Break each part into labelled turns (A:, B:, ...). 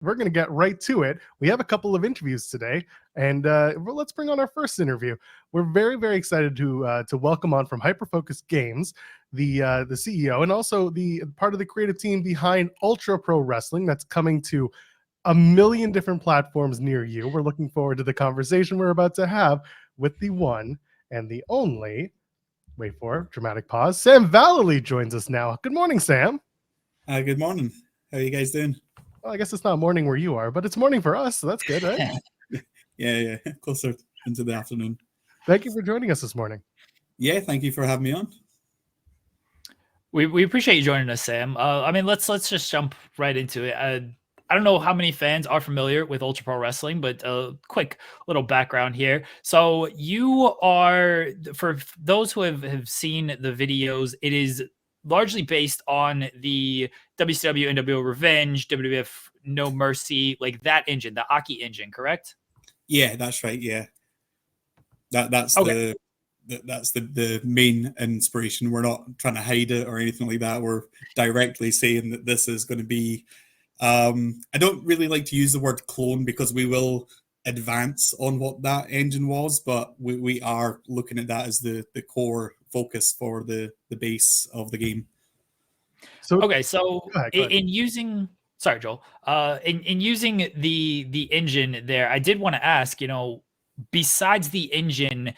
A: we're going to get right to it. We have a couple of interviews today, and let's bring on our first interview. We're very, very excited to welcome on from Hyperfocus Games the CEO and also the part of the creative team behind Ultra Pro Wrestling that's coming to a million different platforms near you. We're looking forward to the conversation we're about to have with the one and the only, wait for dramatic pause, Sam Vallely joins us now. Good morning, Sam.
B: Good morning. How are you guys doing?
A: Well, I guess it's not morning where you are, but it's morning for us, so that's good, right?
B: Yeah, closer into the afternoon.
A: Thank you for joining us this morning.
B: Yeah, thank you for having me on.
C: We appreciate you joining us, Sam. Let's just jump right into it. I don't know how many fans are familiar with Ultra Pro Wrestling, but a quick little background here. So you are, for those who have seen the videos, it is largely based on the WCW NWO Revenge, WWF No Mercy, like that engine, the Aki engine, correct?
B: Yeah, that's right. Yeah, that's
C: okay.
B: That's the main inspiration. We're not trying to hide it or anything like that. We're directly saying that this is going to be. I don't really like to use the word clone because we will advance on what that engine was, but we are looking at that as the core focus for the base of the game.
C: So go ahead. In using, sorry, Joel, in using the engine there, I did want to ask, besides the engine,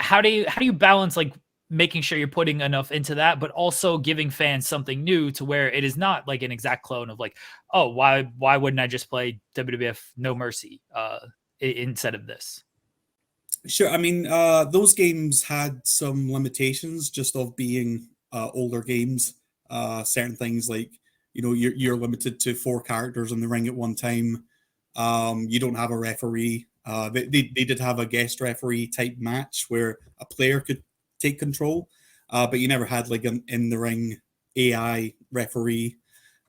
C: how do you balance like making sure you're putting enough into that, but also giving fans something new to where it is not like an exact clone of like, oh, why wouldn't I just play WWF No Mercy instead of this?
B: Sure. I mean, those games had some limitations just of being older games. Certain things like, you're limited to 4 characters in the ring at one time. You don't have a referee. They did have a guest referee type match where a player could take control, but you never had like an in the ring AI referee.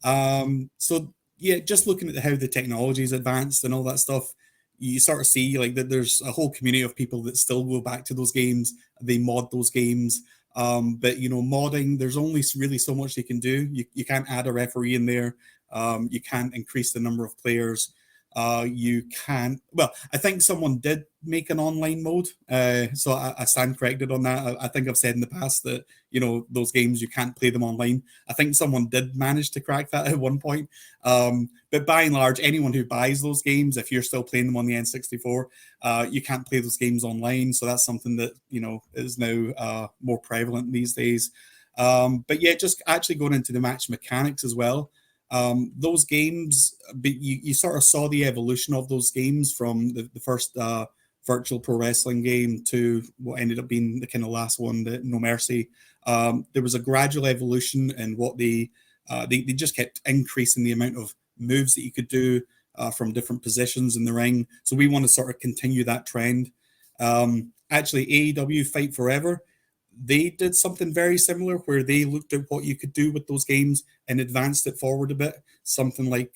B: So yeah, just looking at how the technology's advanced and all that stuff, you sort of see like that there's a whole community of people that still go back to those games. They mod those games. But modding, there's only really so much you can do. You can't add a referee in there. You can't increase the number of players. You can't. Well, I think someone did make an online mode, so I stand corrected on that. I think I've said in the past that those games you can't play them online. I think someone did manage to crack that at one point. But by and large, anyone who buys those games, if you're still playing them on the N64, you can't play those games online. So that's something that is now more prevalent these days. But yeah, just actually going into the match mechanics as well. Those games, but you sort of saw the evolution of those games from the first virtual pro wrestling game to what ended up being the kind of last one, the No Mercy. There was a gradual evolution in what they just kept increasing the amount of moves that you could do from different positions in the ring. So we want to sort of continue that trend. Actually, AEW Fight Forever, they did something very similar where they looked at what you could do with those games and advanced it forward a bit. Something like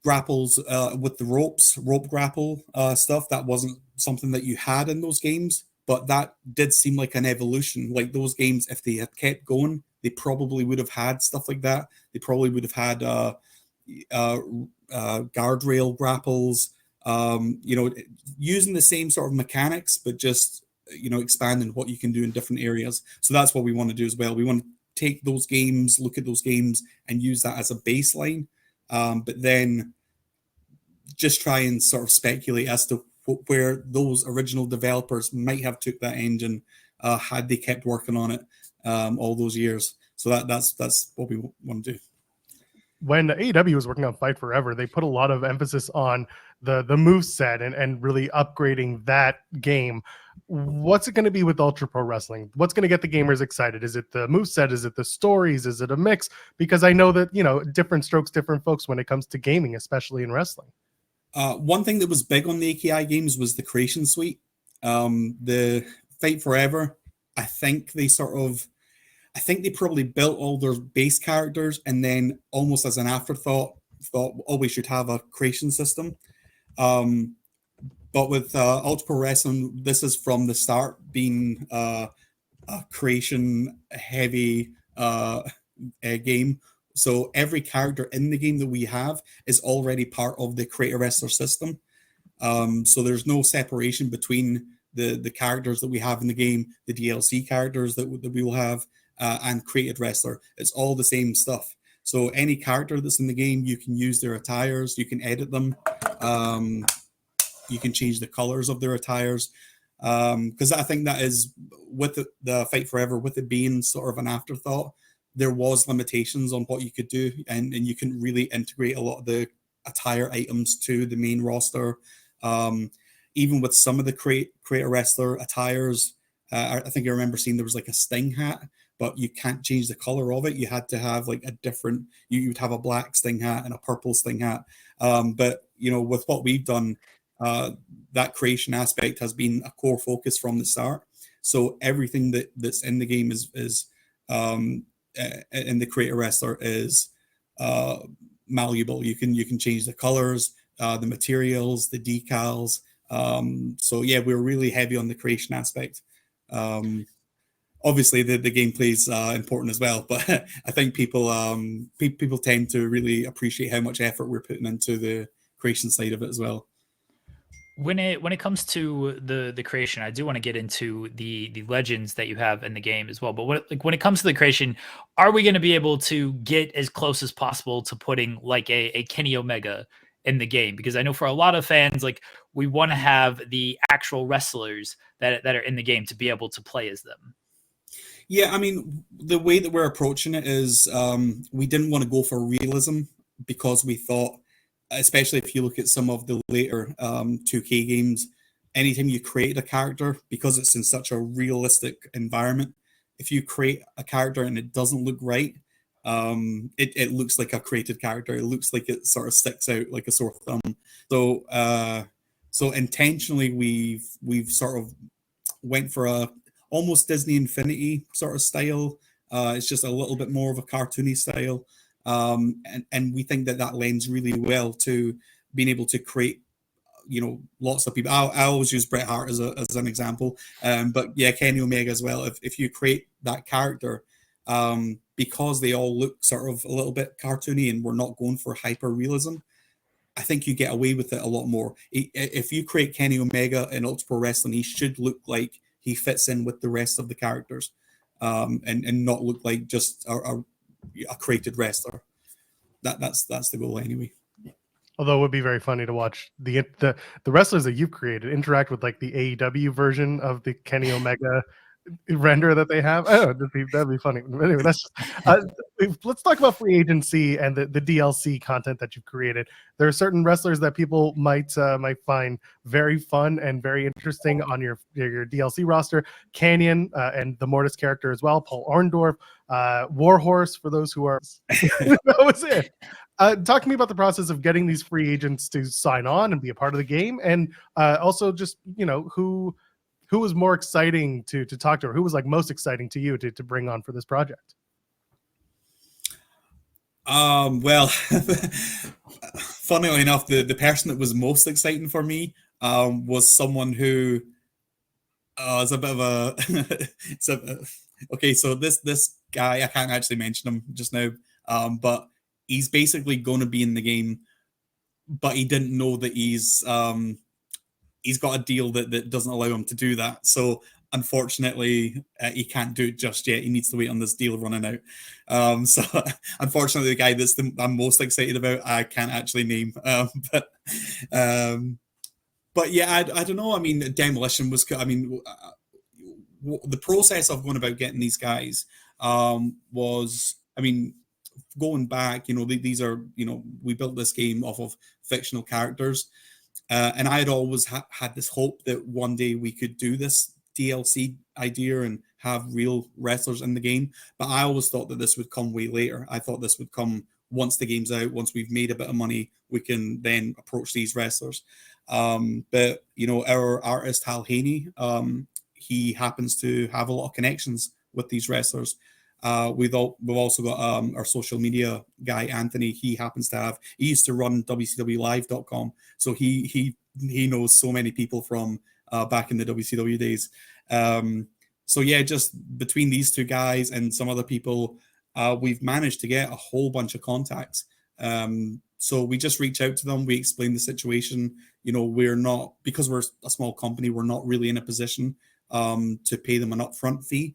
B: grapples with the rope grapple stuff. That wasn't something that you had in those games, but that did seem like an evolution. Like those games, if they had kept going, they probably would have had stuff like that. They probably would have had guardrail grapples, using the same sort of mechanics, but just expanding what you can do in different areas. So that's what we want to do as well. We want to take those games, look at those games, and use that as a baseline, but then just try and sort of speculate as to where those original developers might have took that engine had they kept working on it all those years. So that's what we want to do.
A: When AEW was working on Fight Forever, they put a lot of emphasis on the moveset and really upgrading that game. What's it going to be with Ultra Pro Wrestling? What's going to get the gamers excited? Is it the moveset? Is it the stories? Is it a mix? Because I know that, different strokes, different folks when it comes to gaming, especially in wrestling.
B: One thing that was big on the AKI games was the creation suite. The Fight Forever, I think they probably built all their base characters and then almost as an afterthought thought, oh, we should have a creation system. But with Ultra Pro Wrestling, this is from the start being a creation heavy game. So every character in the game that we have is already part of the Create a Wrestler system. So there's no separation between the characters that we have in the game, the DLC characters that we will have, and Created Wrestler. It's all the same stuff. So any character that's in the game, you can use their attires, you can edit them, you can change the colors of their attires. Because I think that is, with the Fight Forever, with it being sort of an afterthought, there was limitations on what you could do, and you couldn't really integrate a lot of the attire items to the main roster. Even with some of the Create a Wrestler attires, I think I remember seeing there was like a Sting hat, but you can't change the color of it. You had to have like a different, you would have a black Sting hat and a purple Sting hat. But, you know, with what we've done, that creation aspect has been a core focus from the start. So everything that's in the game is in the Create a Wrestler is malleable. You can change the colors, the materials, the decals. So yeah, we're really heavy on the creation aspect. Obviously the gameplay is important as well, but I think people tend to really appreciate how much effort we're putting into the creation side of it as well.
C: When it comes to the creation, I do want to get into the legends that you have in the game as well. But when it comes to the creation, are we going to be able to get as close as possible to putting like a Kenny Omega in the game? Because I know for a lot of fans, like, we want to have the actual wrestlers that are in the game to be able to play as them.
B: Yeah, I mean, the way that we're approaching it is we didn't want to go for realism, because we thought, especially if you look at some of the later 2K games, anytime you create a character, because it's in such a realistic environment, if you create a character and it doesn't look right, it looks like a created character. It looks like it sort of sticks out like a sore thumb. So intentionally we've sort of went for a almost Disney Infinity sort of style. It's just a little bit more of a cartoony style. And we think that lends really well to being able to create, you know, lots of people. I always use Bret Hart as an example, but yeah, Kenny Omega as well. If you create that character, because they all look sort of a little bit cartoony and we're not going for hyper realism, I think you get away with it a lot more. If you create Kenny Omega in Ultra Pro Wrestling, he should look like he fits in with the rest of the characters, and not look like just a created wrestler. That's the goal anyway.
A: Although it would be very funny to watch the wrestlers that you've created interact with like the AEW version of the Kenny Omega render that they have. Oh, that'd be funny. Anyway, that's let's talk about free agency and the DLC content that you've created. There are certain wrestlers that people might find very fun and very interesting on your DLC roster. Canyon and the Mortis character as well. Paul Orndorff, Warhorse, for those who are that was it. Talk to me about the process of getting these free agents to sign on and be a part of the game, and also just, you know, who was more exciting to talk to, or who was like most exciting to you to bring on for this project?
B: Well, funnily enough, the person that was most exciting for me was someone who is a bit of a okay, so this guy, I can't actually mention him just now, but he's basically going to be in the game, but he didn't know that he's got a deal that doesn't allow him to do that. So unfortunately, he can't do it just yet. He needs to wait on this deal running out. So unfortunately, the guy I'm most excited about, I can't actually name. But yeah, I don't know. I mean, Demolition was. I mean, the process of going about getting these guys was. I mean, going back, you know, these are, you know, we built this game off of fictional characters. And I had always had this hope that one day we could do this DLC idea and have real wrestlers in the game. But I always thought that this would come way later. I thought this would come once the game's out, once we've made a bit of money, we can then approach these wrestlers. But, you know, our artist, Hal Haney, he happens to have a lot of connections with these wrestlers. We've also got our social media guy, Anthony. He used to run WCWLive.com, so he knows so many people from back in the WCW days. So yeah, just between these two guys and some other people, we've managed to get a whole bunch of contacts. So we just reach out to them. We explain the situation. We're not, because we're a small company, we're not really in a position to pay them an upfront fee.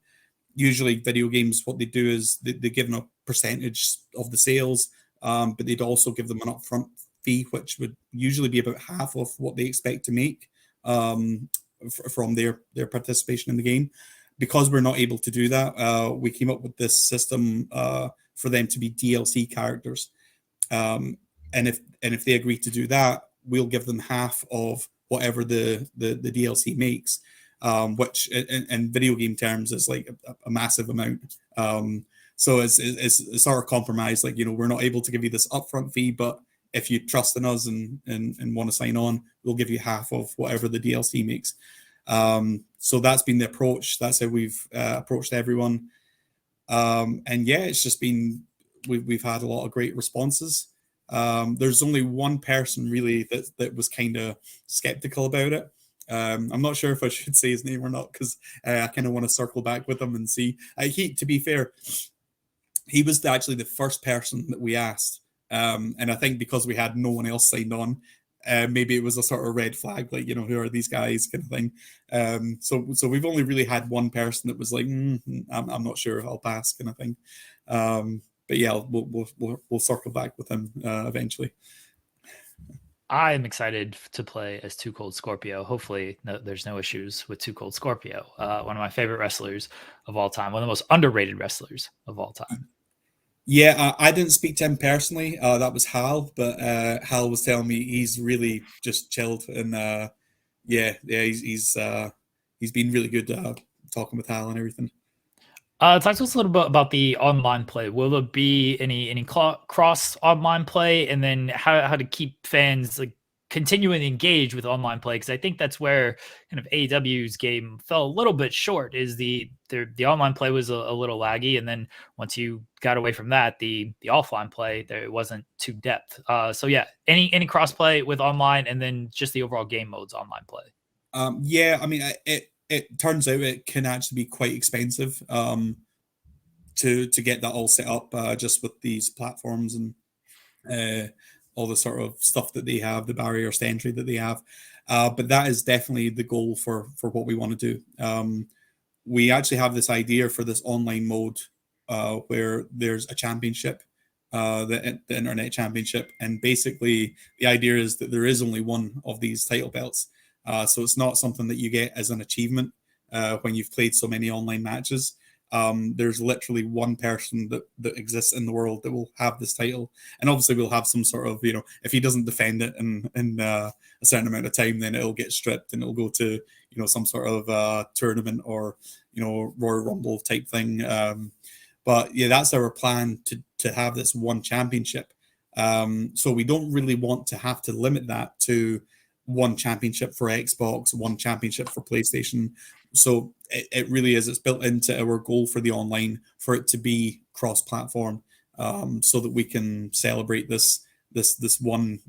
B: Usually video games, what they do is they give them a percentage of the sales, but they'd also give them an upfront fee, which would usually be about half of what they expect to make from their participation in the game. Because we're not able to do that, we came up with this system for them to be DLC characters. And if they agree to do that, we'll give them half of whatever the DLC makes, which in video game terms is like a massive amount. So it's our compromise. Like, we're not able to give you this upfront fee, but if you trust in us and want to sign on, we'll give you half of whatever the DLC makes. So that's been the approach. That's how we've approached everyone. And yeah, it's just been, we've had a lot of great responses. There's only one person really that was kind of skeptical about it. I'm not sure if I should say his name or not, because I kind of want to circle back with him and see. To be fair, he was actually the first person that we asked. And I think because we had no one else signed on, maybe it was a sort of red flag, like, who are these guys kind of thing. So we've only really had one person that was like, I'm not sure, I'll pass kind of thing. But yeah, we'll circle back with him eventually.
C: I'm excited to play as Too Cold Scorpio. Hopefully there's no issues with Too Cold Scorpio. One of my favorite wrestlers of all time. One of the most underrated wrestlers of all time.
B: Yeah, I didn't speak to him personally. That was Hal, but Hal was telling me he's really just chilled, and he's been really good talking with Hal and everything.
C: Talk to us a little bit about the online play. Will there be any cross online play, and then how to keep fans like continuing to engage with online play? Because I think that's where kind of AEW's game fell a little bit short. Is the online play was a little laggy, and then once you got away from that, the offline play there, it wasn't too depth. So yeah, any cross play with online, and then just the overall game modes online play.
B: Yeah, I mean it turns out it can actually be quite expensive to get that all set up just with these platforms and all the sort of stuff that they have, the barriers to entry that they have. But that is definitely the goal for what we want to do. We actually have this idea for this online mode where there's a championship, the internet championship. And basically the idea is that there is only one of these title belts. So it's not something that you get as an achievement when you've played so many online matches. There's literally one person that exists in the world that will have this title, and obviously we'll have some sort of, if he doesn't defend it in a certain amount of time, then it'll get stripped and it'll go to some sort of tournament or Royal Rumble type thing. But yeah, that's our plan to have this one championship. So we don't really want to have to limit that to one championship for Xbox, one championship for PlayStation. So it really is. It's built into our goal for the online for it to be cross-platform, so that we can celebrate this one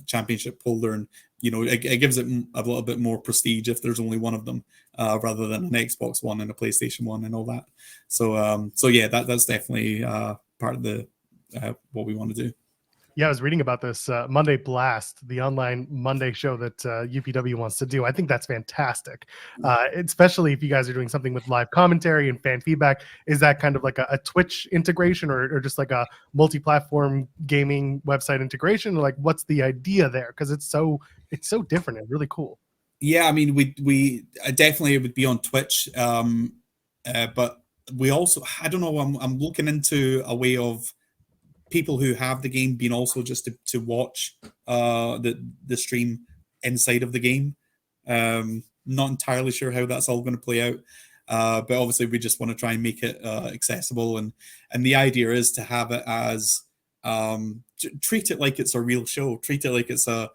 B: championship holder, and it gives it a little bit more prestige if there's only one of them, rather than an Xbox One and a PlayStation One and all that. So yeah, that's definitely part of the what we want to do.
A: Yeah, I was reading about this Monday Blast, the online Monday show that UPW wants to do. I think that's fantastic, especially if you guys are doing something with live commentary and fan feedback. Is that kind of like a Twitch integration or just like a multi-platform gaming website integration? Like, what's the idea there? Because it's so different and really cool.
B: Yeah, I mean, we definitely would be on Twitch, but we also, I don't know, I'm looking into a way of people who have the game being also just to watch the stream inside of the game. Not entirely sure how that's all going to play out, but obviously we just want to try and make it accessible, and the idea is to have it as treat it like it's a real show, treat it like it's a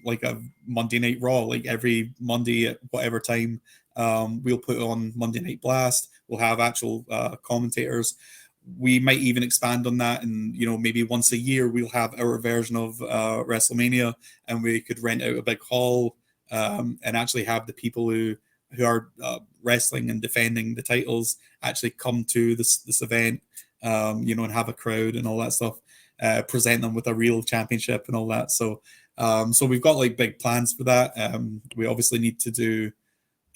B: like a Monday Night Raw, like every Monday at whatever time we'll put on Monday Night Blast. We'll have actual commentators. We might even expand on that, and maybe once a year we'll have our version of WrestleMania, and we could rent out a big hall and actually have the people who are wrestling and defending the titles actually come to this event, and have a crowd and all that stuff. Present them with a real championship and all that. So we've got like big plans for that. We obviously need to do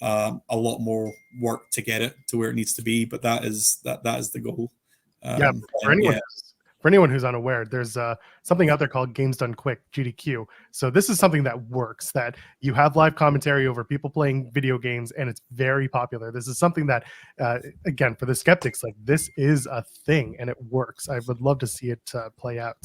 B: a lot more work to get it to where it needs to be, but that is the goal.
A: For anyone who's unaware, there's something out there called Games Done Quick, GDQ. So this is something that works, that you have live commentary over people playing video games, and it's very popular. This is something that, again, for the skeptics, like, this is a thing, and it works. I would love to see it play out.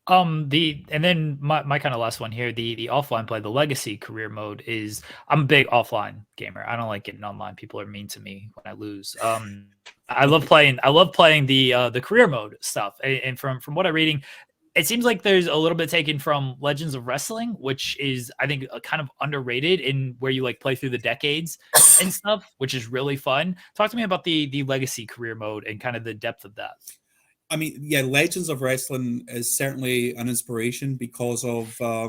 C: And then my kind of last one here, the offline play, the legacy career mode is, I'm a big offline gamer. I don't like getting online. People are mean to me when I lose. I love playing the career mode stuff. And from what I'm reading, it seems like there's a little bit taken from Legends of Wrestling, which is, I think, kind of underrated, in where you like play through the decades and stuff, which is really fun. Talk to me about the legacy career mode and kind of the depth of that.
B: I mean, yeah, Legends of Wrestling is certainly an inspiration because of, I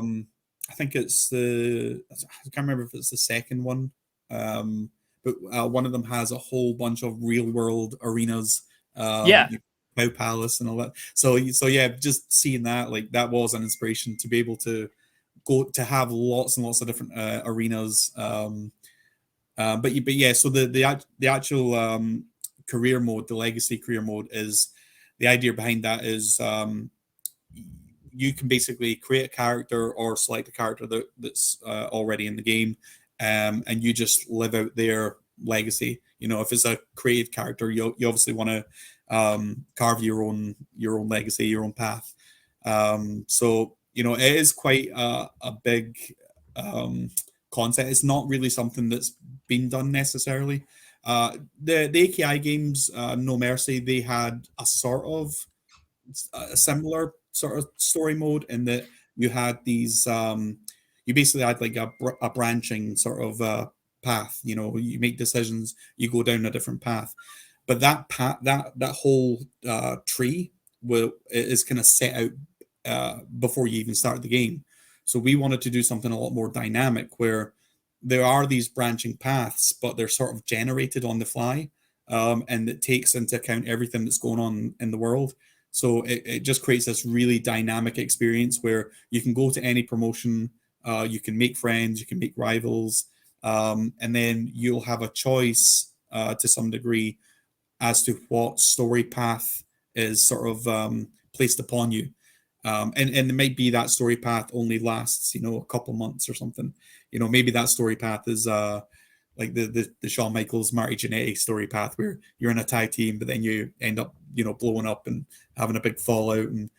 B: think it's I can't remember if it's the second one, but one of them has a whole bunch of real world arenas, Cow Palace and all that. So yeah, just seeing that, like, that was an inspiration to be able to go to have lots and lots of different arenas. But yeah, so the actual career mode, the legacy career mode, is, the idea behind that is you can basically create a character or select a character that's already in the game, and you just live out their legacy. If it's a created character, you obviously want to carve your own legacy, your own path. So it is quite a big concept. It's not really something that's been done necessarily. The AKI games, No Mercy, they had a sort of a similar sort of story mode, in that you had these, you basically had like a branching sort of path. You make decisions, you go down a different path, but that path, that whole tree is kind of set out before you even start the game. So we wanted to do something a lot more dynamic, where there are these branching paths, but they're sort of generated on the fly, and it takes into account everything that's going on in the world. So it just creates this really dynamic experience where you can go to any promotion, you can make friends, you can make rivals, and then you'll have a choice to some degree as to what story path is sort of placed upon you. And it might be that story path only lasts, a couple months or something. Maybe that story path is like the Shawn Michaels, Marty Jannetty story path, where you're in a tag team, but then you end up, blowing up and having a big fallout. And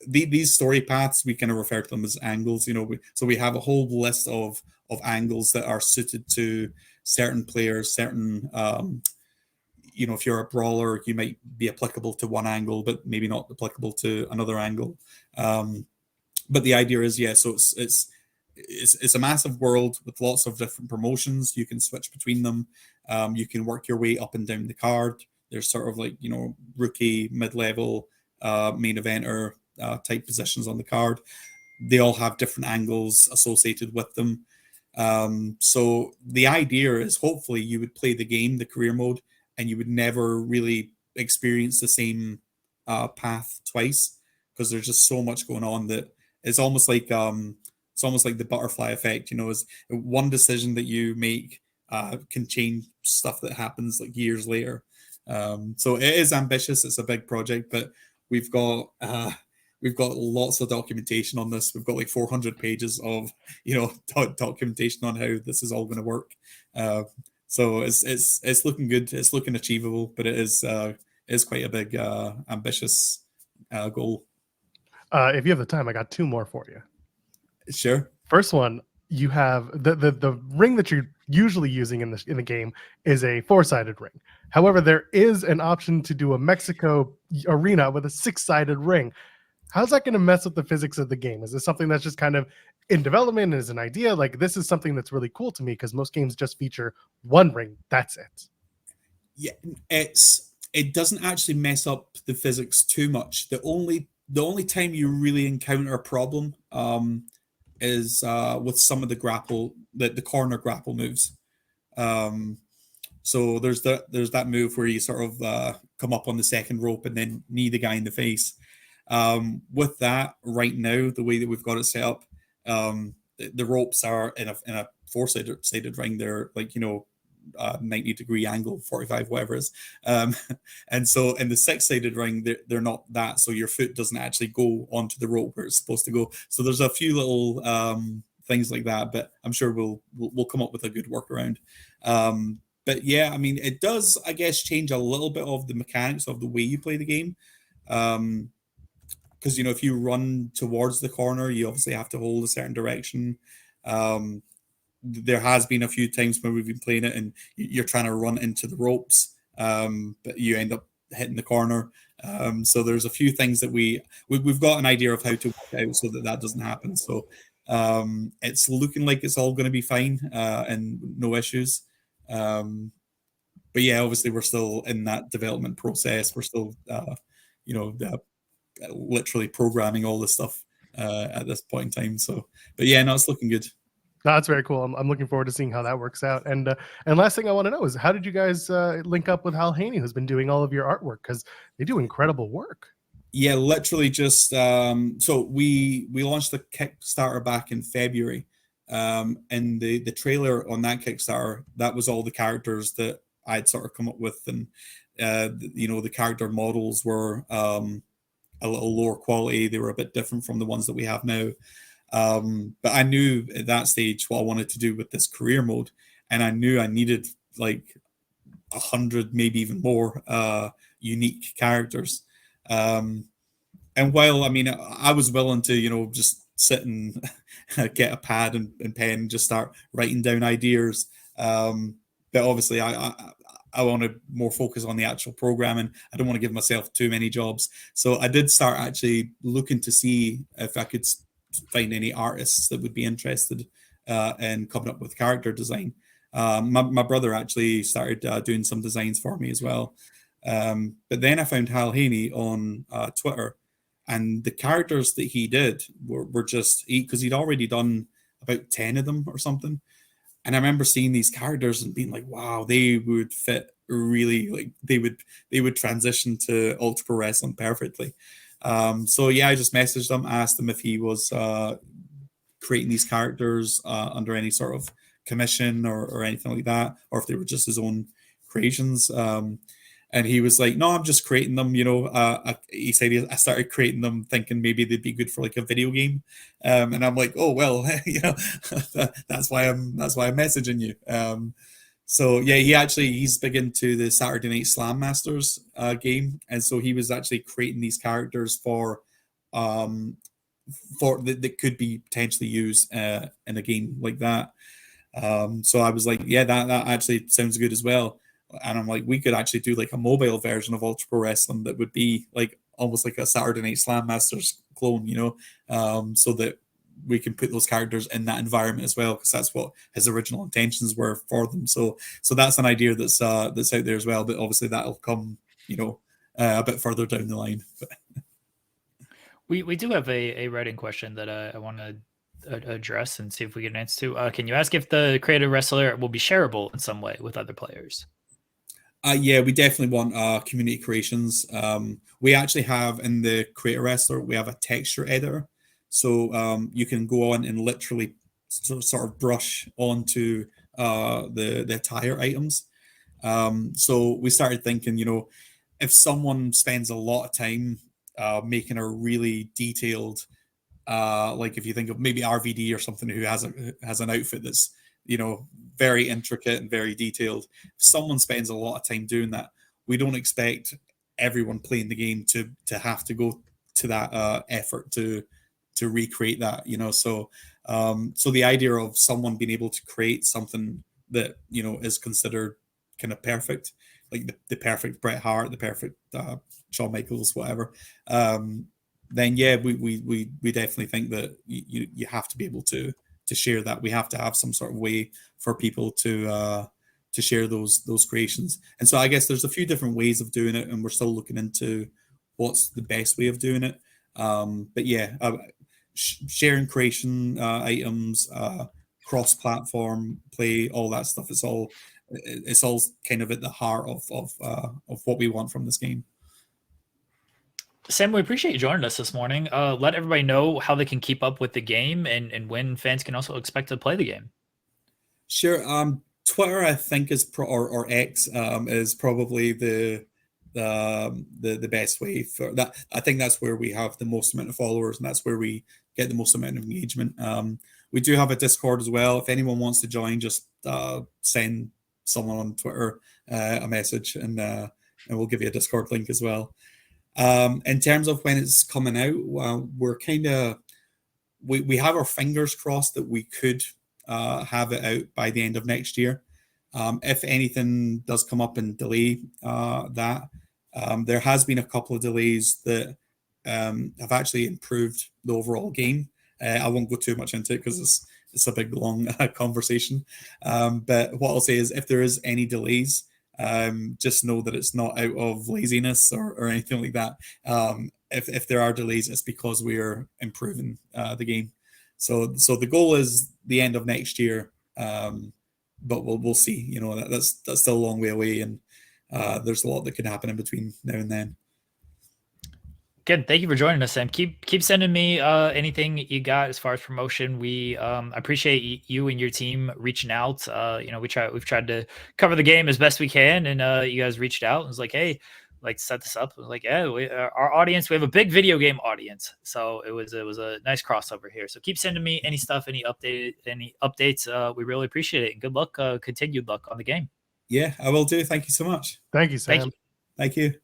B: these story paths, we kind of refer to them as angles. So we have a whole list of angles that are suited to certain players, certain. If you're a brawler, you might be applicable to one angle, but maybe not applicable to another angle. But the idea is, so it's a massive world with lots of different promotions. You can switch between them. You can work your way up and down the card. There's sort of like, rookie, mid-level, main eventer type positions on the card. They all have different angles associated with them. So the idea is, hopefully you would play the game, the career mode, and you would never really experience the same path twice, because there's just so much going on that it's almost like the butterfly effect. Is one decision that you make can change stuff that happens like years later. So it is ambitious. It's a big project, but we've got lots of documentation on this. We've got like 400 pages of documentation on how this is all going to work. So it's looking good. It's looking achievable, but it is quite a big ambitious goal.
A: If you have the time, I got two more for you.
B: Sure.
A: First one, you have the ring that you're usually using in the game is a 4-sided ring. However, there is an option to do a Mexico arena with a 6-sided ring. How's that going to mess with the physics of the game? Is this something that's just kind of in development as an idea? Like, this is something that's really cool to me, because most games just feature one ring. That's it.
B: Yeah, it doesn't actually mess up the physics too much. The only time you really encounter a problem is with some of the corner grapple moves. So there's that move where you sort of come up on the second rope and then knee the guy in the face. With that, right now, the way that we've got it set up, the ropes are in a four-sided ring. They're like, 90-degree angle, 45, whatever it is. And so in the six-sided ring, they're not that. So your foot doesn't actually go onto the rope where it's supposed to go. So there's a few little things like that, but I'm sure we'll come up with a good workaround. But yeah, I mean, it does, I guess, change a little bit of the mechanics of the way you play the game. Because, if you run towards the corner, you obviously have to hold a certain direction. There has been a few times when we've been playing it and you're trying to run into the ropes, but you end up hitting the corner. So there's a few things that we've got an idea of how to work out so that doesn't happen. So it's looking like it's all going to be fine and no issues. But yeah, obviously we're still in that development process. We're still, literally programming all this stuff at this point in time. So, but yeah, no, it's looking good.
A: No, that's very cool. I'm looking forward to seeing how that works out. And last thing I want to know is, how did you guys link up with Hal Haney, who's been doing all of your artwork? Because they do incredible work.
B: Yeah, literally just so we launched the Kickstarter back in February, and the trailer on that Kickstarter, that was all the characters that I'd sort of come up with, and the character models were a little lower quality. They were a bit different from the ones that we have now. But I knew at that stage what I wanted to do with this career mode, and I knew I needed like 100, maybe even more unique characters. And while, I mean, I was willing to, just sit and get a pad and pen and just start writing down ideas. But obviously I want to more focus on the actual programming. I don't want to give myself too many jobs. So I did start actually looking to see if I could find any artists that would be interested in coming up with character design. My brother actually started doing some designs for me as well. But then I found Hal Haney on Twitter, and the characters that he did were just, because he'd already done about 10 of them or something. And I remember seeing these characters and being like, wow, they would fit really, like they would transition to Ultra Pro Wrestling perfectly. So yeah, I just messaged him, asked him if he was creating these characters under any sort of commission or anything like that, or if they were just his own creations. And he was like, no, I'm just creating them. He said I started creating them thinking maybe they'd be good for like a video game. And I'm like, oh, well, that's why I'm messaging you. So yeah, he's big into the Saturday Night Slam Masters game. And so he was actually creating these characters for that could be potentially used in a game like that. So I was like, yeah, that actually sounds good as well. And I'm like, we could actually do like a mobile version of Ultra Pro Wrestling that would be like almost like a Saturday Night Slam Masters clone, so that we can put those characters in that environment as well, because that's what his original intentions were for them. So that's an idea that's out there as well. But obviously that'll come, a bit further down the line.
C: We do have a writing question that I want to address and see if we get an answer to. Can you ask if the creative wrestler will be shareable in some way with other players?
B: Yeah, we definitely want community creations. We actually have in the Creator Wrestler, we have a texture editor. So you can go on and literally sort of brush onto the attire items. So we started thinking, if someone spends a lot of time making a really detailed, like if you think of maybe RVD or something who has an outfit that's very intricate and very detailed. If someone spends a lot of time doing that, we don't expect everyone playing the game to have to go to that effort to recreate that. So the idea of someone being able to create something that is considered kind of perfect, like the perfect Bret Hart, the perfect Shawn Michaels, whatever. Then yeah, we definitely think that you have to be able to share that. We have to have some sort of way for people to share those creations. And so I guess there's a few different ways of doing it, and we're still looking into what's the best way of doing it. But yeah, sharing creation items, cross-platform play, all that stuff. It's all it's all kind of at the heart of what we want from this game.
C: Sam, we appreciate you joining us this morning. Let everybody know how they can keep up with the game and when fans can also expect to play the game.
B: Sure. Twitter, I think, is or X is probably the best way for that. I think that's where we have the most amount of followers, and that's where we get the most amount of engagement. We do have a Discord as well. If anyone wants to join, just send someone on Twitter a message, and we'll give you a Discord link as well. In terms of when it's coming out, we're kind of we have our fingers crossed that we could have it out by the end of next year. If anything does come up and delay that, there has been a couple of delays that have actually improved the overall game. I won't go too much into it because it's a big long conversation. But what I'll say is, if there is any delays, just know that it's not out of laziness or anything like that. If there are delays, it's because we are improving the game. So the goal is the end of next year, but we'll see. You know, that's still a long way away, and there's a lot that could happen in between now and then.
C: Good. Thank you for joining us, Sam. Keep sending me anything you got as far as promotion. We appreciate you and your team reaching out. You know, we've tried to cover the game as best we can, and you guys reached out and was like, hey, like set this up. I was like, yeah, our audience, we have a big video game audience, so it was a nice crossover here. So keep sending me any stuff, any updates. We really appreciate it, and good luck, continued luck on the game.
B: Yeah, I will do. Thank you so much.
A: Thank you, Sam.
B: Thank you.